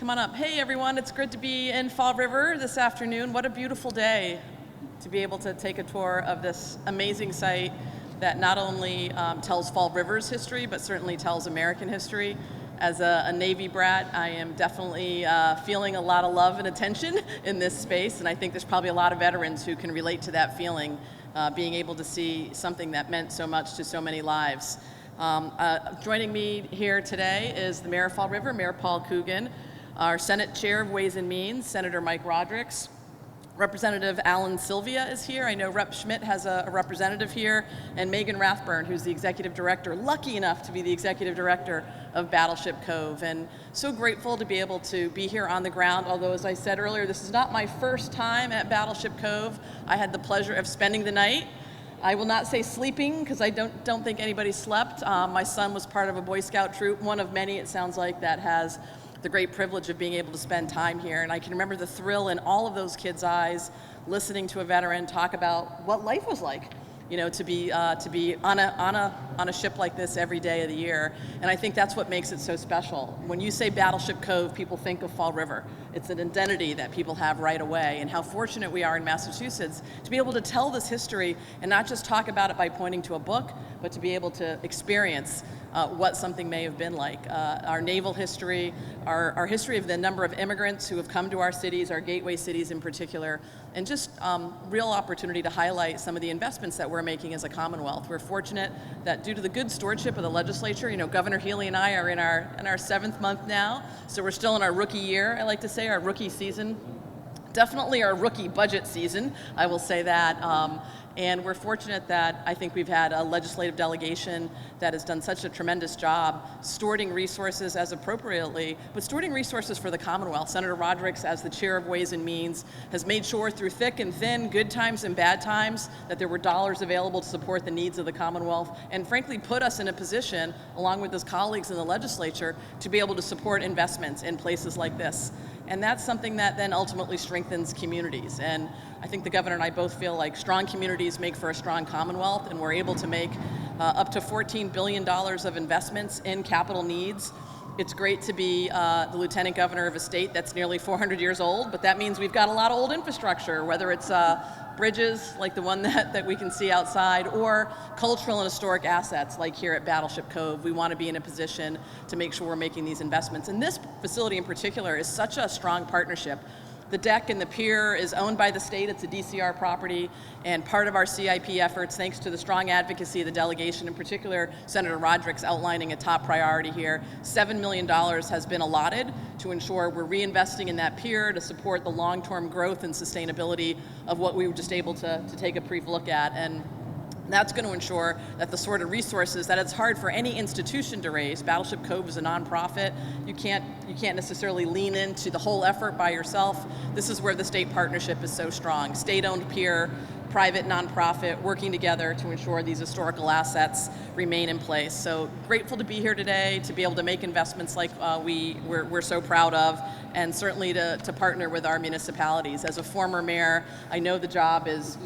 come on up. Hey everyone, it's good to be in Fall River this afternoon. What a beautiful day to be able to take a tour of this amazing site that not only tells Fall River's history, but certainly tells American history. As a Navy brat, I am definitely feeling a lot of love and attention in this space, and I think there's probably a lot of veterans who can relate to that feeling, being able to see something that meant so much to so many lives. Joining me here today is the Mayor of Fall River, Mayor Paul Coogan, our Senate Chair of Ways and Means, Senator Mike Rodrigues. Representative Alan Sylvia is here. I know Rep. Schmidt has a representative here, and Megan Rathburn, who's the executive director, lucky enough to be the executive director of Battleship Cove. And so grateful to be able to be here on the ground, although as I said earlier, this is not my first time at Battleship Cove. I had the pleasure of spending the night. I will not say sleeping, because I don't think anybody slept. My son was part of a Boy Scout troop, one of many, it sounds like, that has the great privilege of being able to spend time here. And I can remember the thrill in all of those kids' eyes listening to a veteran talk about what life was like, you know, to be on a ship like this every day of the year. And I think that's what makes it so special. When you say Battleship Cove, people think of Fall River. It's an identity that people have right away, and how fortunate we are in Massachusetts to be able to tell this history and not just talk about it by pointing to a book, but to be able to experience what something may have been like. Our naval history, our history of the number of immigrants who have come to our cities, our gateway cities in particular, and just real opportunity to highlight some of the investments that we're making as a Commonwealth. We're fortunate that due to the good stewardship of the legislature, you know, Governor Healy and I are in our 7th month now, so we're still in our rookie year, I like to say, our rookie season. Definitely our rookie budget season, I will say that. And we're fortunate that I think we've had a legislative delegation that has done such a tremendous job stewarding resources as appropriately, but stewarding resources for the Commonwealth. Senator Rodrigues, as the Chair of Ways and Means, has made sure through thick and thin, good times and bad times, that there were dollars available to support the needs of the Commonwealth, and frankly put us in a position, along with his colleagues in the legislature, to be able to support investments in places like this. And that's something that then ultimately strengthens communities. And I think the governor and I both feel like strong communities make for a strong Commonwealth, and we're able to make up to $14 billion of investments in capital needs. It's great to be the lieutenant governor of a state that's nearly 400 years old, but that means we've got a lot of old infrastructure, whether it's bridges like the one that we can see outside, or cultural and historic assets like here at Battleship Cove. We want to be in a position to make sure we're making these investments. And this facility in particular is such a strong partnership. The deck and the pier is owned by the state. It's a DCR property, and part of our CIP efforts, thanks to the strong advocacy of the delegation, in particular Senator Rodrigues outlining a top priority here, $7 million has been allotted to ensure we're reinvesting in that pier to support the long-term growth and sustainability of what we were just able to take a brief look at. And that's going to ensure that the sort of resources that it's hard for any institution to raise. Battleship Cove is a nonprofit. You can't necessarily lean into the whole effort by yourself. This is where the state partnership is so strong. State-owned pier, private nonprofit, working together to ensure these historical assets remain in place. So grateful to be here today, to be able to make investments like we're so proud of, and certainly to partner with our municipalities. As a former mayor, I know the job is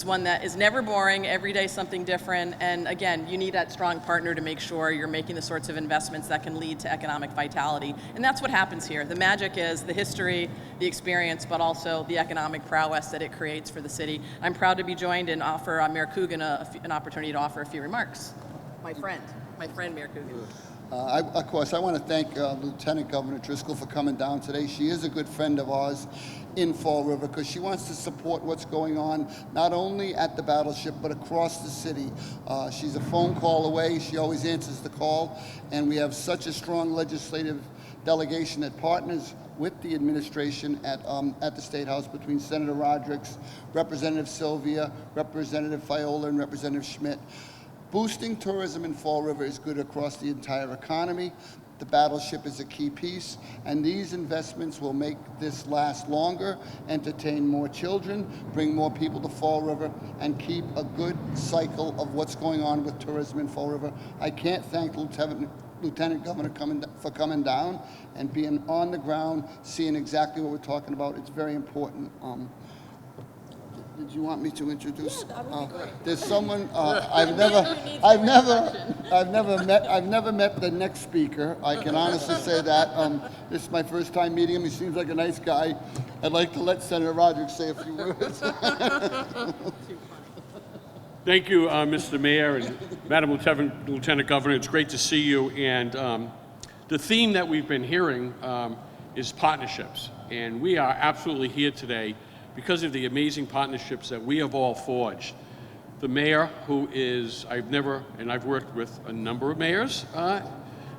one that is never boring, every day something different, and again, you need that strong partner to make sure you're making the sorts of investments that can lead to economic vitality. And that's what happens here. The magic is the history, the experience, but also the economic prowess that it creates for the city. I'm proud to be joined and offer Mayor Coogan an opportunity to offer a few remarks. My friend Mayor Coogan. Of course, I want to thank Lieutenant Governor Driscoll for coming down today. She is a good friend of ours in Fall River, because she wants to support what's going on not only at the Battleship but across the city. She's a phone call away. She always answers the call, and we have such a strong legislative delegation that partners with the administration at the State House, between Senator Rodrigues, Representative Sylvia, Representative Fiola, and Representative Schmidt. Boosting tourism in Fall River is good across the entire economy. The Battleship is a key piece, and these investments will make this last longer, entertain more children, bring more people to Fall River, and keep a good cycle of what's going on with tourism in Fall River. I can't thank Lieutenant Governor for coming down and being on the ground, seeing exactly what we're talking about. It's very important. Did you want me to introduce? Yeah, that would be great. There's someone Maybe who needs more I've never met the next speaker. I can honestly say that. This is my first time meeting him. He seems like a nice guy. I'd like to let Senator Roderick say a few words. Thank you, Mr. Mayor and Madam Lieutenant Governor. It's great to see you. And the theme that we've been hearing is partnerships. And we are absolutely here today because of the amazing partnerships that we have all forged. The mayor, who is, I've worked with a number of mayors,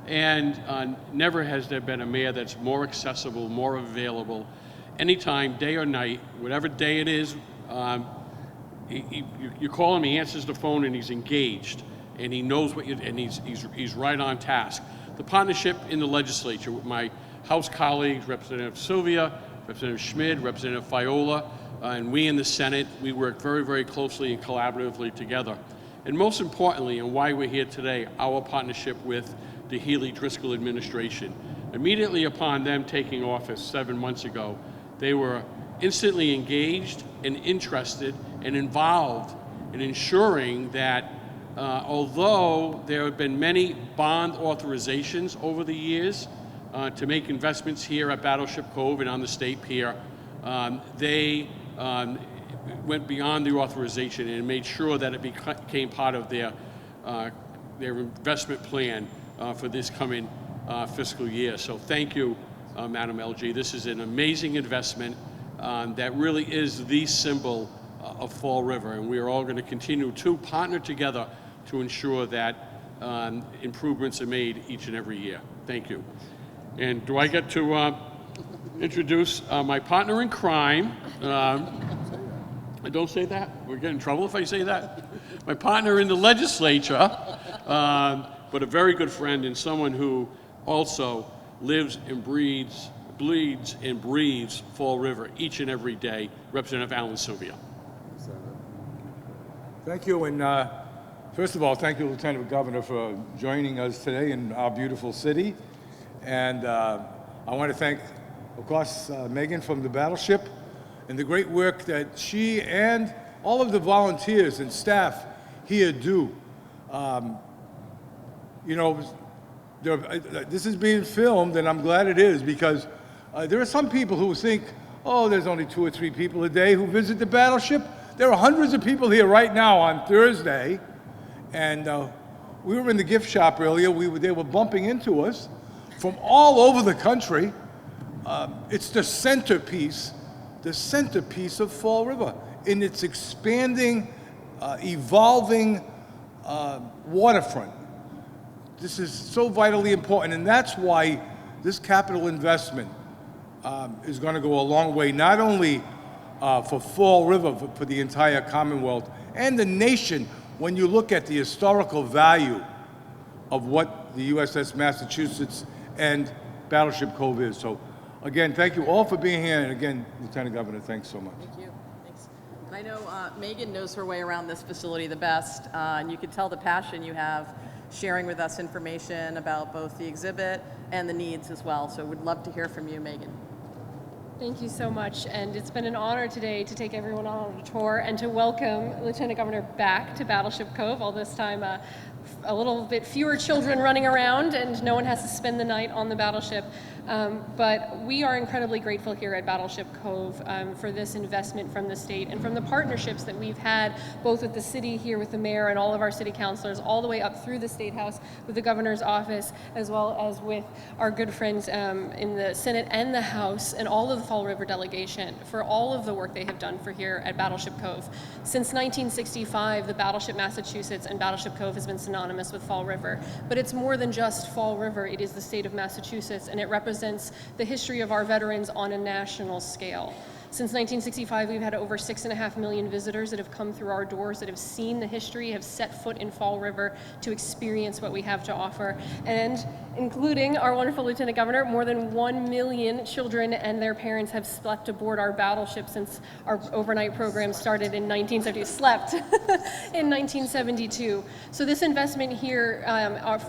and never has there been a mayor that's more accessible, more available, anytime, day or night, whatever day it is. You call him, he answers the phone, and he's engaged, and he knows what and he's right on task. The partnership in the legislature with my House colleagues, Representative Sylvia, Representative Schmid, Representative Fiola, and we in the Senate, we work very, very closely and collaboratively together. And most importantly, and why we're here today, our partnership with the Healy-Driscoll administration. Immediately upon them taking office 7 months ago, they were instantly engaged and interested and involved in ensuring that although there have been many bond authorizations over the years to make investments here at Battleship Cove and on the State Pier, they went beyond the authorization and made sure that it became part of their investment plan for this coming fiscal year. So thank you, Madam LG. This is an amazing investment that really is the symbol of Fall River, and we are all going to continue to partner together to ensure that improvements are made each and every year. Thank you. And do I get to introduce my partner in crime? Don't say that. We'll get in trouble if I say that. My partner in the legislature, but a very good friend and someone who also lives and bleeds and breathes Fall River each and every day, Representative Alan Sylvia. Thank you, and first of all, thank you, Lieutenant Governor, for joining us today in our beautiful city. And I want to thank, of course, Megan from the Battleship and the great work that she and all of the volunteers and staff here do. You know, this is being filmed, and I'm glad it is, because there are some people who think, oh, there's only 2 or 3 people a day who visit the Battleship. There are hundreds of people here right now on Thursday, and we were in the gift shop earlier. They were bumping into us from all over the country. It's the centerpiece of Fall River in its expanding, evolving waterfront. This is so vitally important, and that's why this capital investment is going to go a long way, not only for Fall River, but for the entire Commonwealth and the nation when you look at the historical value of what the USS Massachusetts and Battleship Cove is. So again, thank you all for being here, and again, Lieutenant Governor, thanks so much. Thank you. Thanks. And I know Megan knows her way around this facility the best, and you can tell the passion you have sharing with us information about both the exhibit and the needs as well. So we'd love to hear from you, Megan. Thank you so much, and it's been an honor today to take everyone on a tour and to welcome Lieutenant Governor back to Battleship Cove. All this time, a little bit fewer children running around, and no one has to spend the night on the battleship. But we are incredibly grateful here at Battleship Cove for this investment from the state and from the partnerships that we've had both with the city here, with the mayor and all of our city councilors, all the way up through the State House with the governor's office, as well as with our good friends in the Senate and the House and all of the Fall River delegation for all of the work they have done for here at Battleship Cove. Since 1965, the Battleship Massachusetts and Battleship Cove has been synonymous with Fall River, but it's more than just Fall River. It is the state of Massachusetts, and it represents the history of our veterans on a national scale. Since 1965, we've had over 6.5 million visitors that have come through our doors, that have seen the history, have set foot in Fall River to experience what we have to offer. And including our wonderful Lieutenant Governor, more than 1 million children and their parents have slept aboard our battleship since our overnight program started in 1972. So this investment here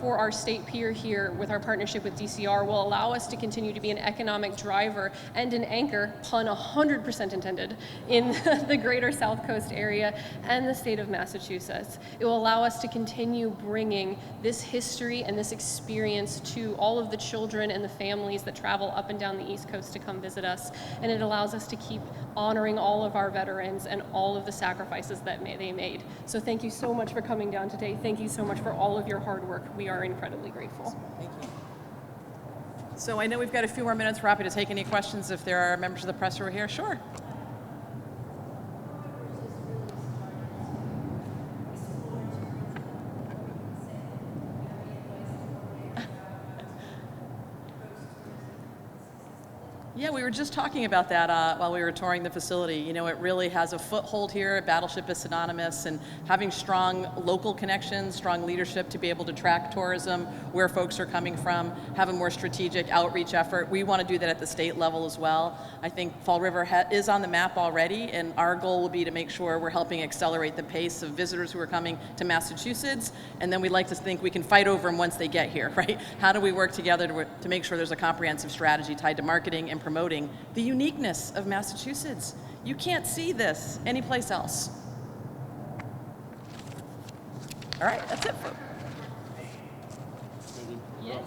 for our state pier here with our partnership with DCR will allow us to continue to be an economic driver and an anchor, pun 100% 100% intended in the greater South Coast area and the state of Massachusetts. It will allow us to continue bringing this history and this experience to all of the children and the families that travel up and down the East Coast to come visit us. And it allows us to keep honoring all of our veterans and all of the sacrifices that they made. So thank you so much for coming down today. Thank you so much for all of your hard work. We are incredibly grateful. Thank you. So I know we've got a few more minutes. We're happy to take any questions if there are members of the press who are here. Sure. Yeah, we were just talking about that while we were touring the facility. You know, it really has a foothold here. Battleship is synonymous, and having strong local connections, strong leadership to be able to track tourism, where folks are coming from, have a more strategic outreach effort. We want to do that at the state level as well. I think Fall River is on the map already, and our goal will be to make sure we're helping accelerate the pace of visitors who are coming to Massachusetts, and then we'd like to think we can fight over them once they get here, right? How do we work together to make sure there's a comprehensive strategy tied to marketing and promoting the uniqueness of Massachusetts? You can't see this anyplace else. All right, that's it. Yes.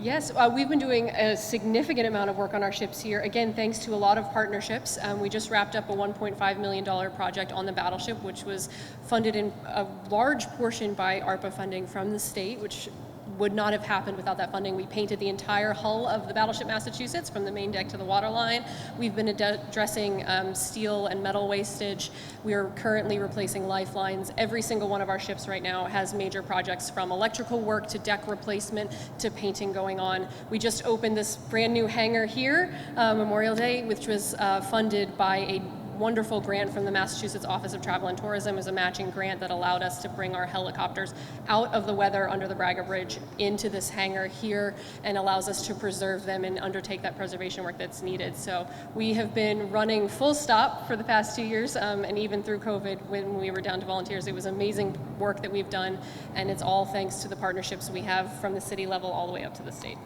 Yes, we've been doing a significant amount of work on our ships here. Again, thanks to a lot of partnerships. We just wrapped up a $1.5 million project on the Battleship, which was funded in a large portion by ARPA funding from the state, which would not have happened without that funding. We painted the entire hull of the Battleship Massachusetts from the main deck to the waterline. We've been addressing steel and metal wastage. We are currently replacing lifelines. Every single one of our ships right now has major projects, from electrical work to deck replacement to painting going on. We just opened this brand new hangar here, Memorial Day, which was funded by a wonderful grant from the Massachusetts Office of Travel and Tourism. It was a matching grant that allowed us to bring our helicopters out of the weather under the Braga Bridge into this hangar here, and allows us to preserve them and undertake that preservation work that's needed. So we have been running full stop for the past 2 years, and even through COVID, when we were down to volunteers. It was amazing work that we've done, and it's all thanks to the partnerships we have from the city level all the way up to the state.